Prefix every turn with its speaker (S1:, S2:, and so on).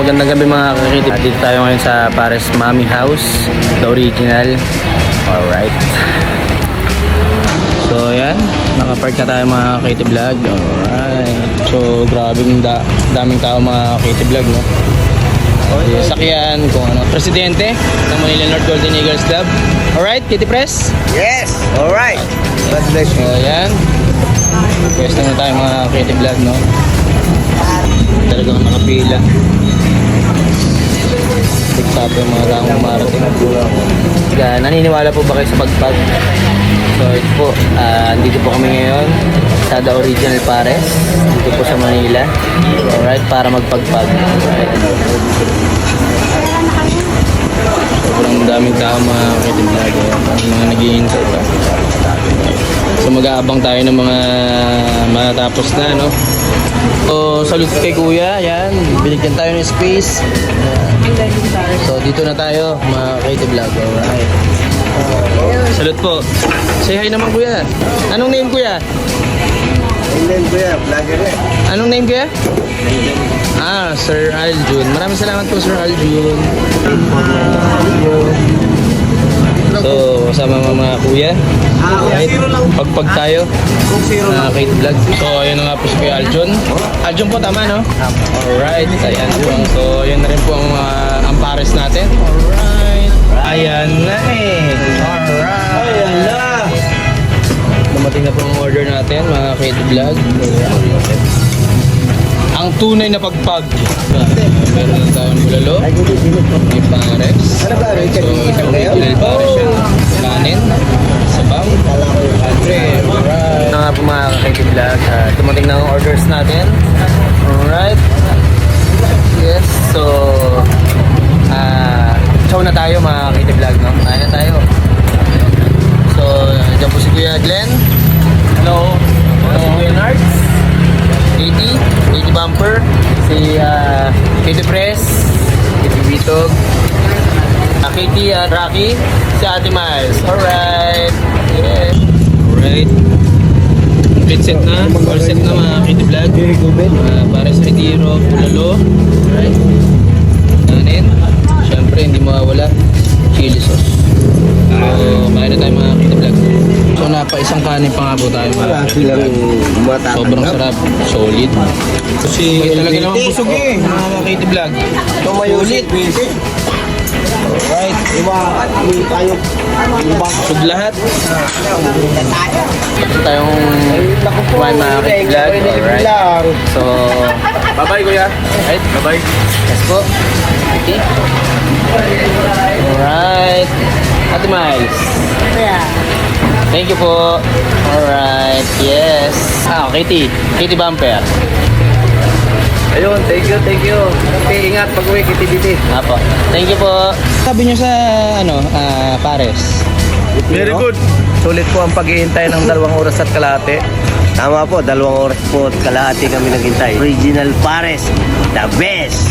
S1: magandang gabi mga kakitib. Dito tayo ngayon sa Pares Mami House, the original. Alright. So yan, nakapark na tayo mga kakitib vlog. Alright. So grabing daming tao mga kakitib vlog, no? Yung sakyan, kung ano, presidente ng Manila North Golden Eagles Club. Alright, Kitty Press?
S2: Yes! Alright! God bless you.
S1: So yan, pwesto na tayo mga kakitib vlog, no? Talagang nakapila. Tiksapo yung mga taong marating. Naniniwala po ba kayo sa pagpag? So ito po, dito po kami ngayon sa The Original Pares, dito po sa Manila. Alright, para magpagpag. Alright. Sobrang daming tao mga kakitib vlog, mga naghihintay pa. So mag-aabang tayo ng mga matapos na, no? So salute kay kuya, yan, binigyan tayo ng space. So dito na tayo mga kakitib vlog. Alright. Salute po. Say hi naman kuya. Anong name kuya?
S2: Amen kuya, vlogger eh.
S1: Anong name kuya? Sir Aljun. Maraming salamat po Sir Aljun. So, kasama mga kuya. Right? Pagpag tayo. Kakitib vlog. So, ayun na nga po si Kuya Aljun. Aljun po, tama no? Alright. Ayan po. So, ayun na rin po ang pares natin. Alright. Ayan na eh. Alright. Ayan na. Dumating na po ang order natin, mga kakitib vlog. Ang tunay na pagpag. Meron na tayong bulalo. May pares.
S2: Ano ba?
S1: So, isang original pares yan. Kanin. Sabaw. Alright. Ito nga po mga kakitib vlog. Dumating na ang orders natin. Alright. Yes. So, chow na tayo mga kakitib vlog, no? Kaya na tayo. So, dyan po si Kuya Glenn. Hello. Kuya Nards. Katie Bumper, si Katie Press, Katie Bitog, Katie Rocky, si Ate Miles. Alright. Yes. Alright. Complete set na. All set na mga Katie Vlog. Para sa retiro, bulalo. Alright. Kanin. Siyempre, hindi mawawala. Chili sauce. So, kumain na tayo mga Katie Vlog. So, isang kanin pa nga po tayo mga Katie Vlog. Sobrang sarap. Solid. Kasi talaga naman busog eh, mga Katie Vlog. Sulit. Alright. Busog lahat. Ito tayong kumain mga Katie Vlog. Alright. So, bye-bye kuya. Alright, bye-bye. Yes po. Okay. Alright. Ate Miles. Thank you po. Alright, yes. Katie Bumper.
S2: Ayun, thank you. Okay, ingat pag-uwi, kitibiti.
S1: Apo. Thank you po. Sabi niyo sa Pares.
S2: Very good. Sulit po ang paghihintay ng 2 oras at kalahati. Tama po, 2 oras po at kalahati kami naghintay. Original Pares, the best.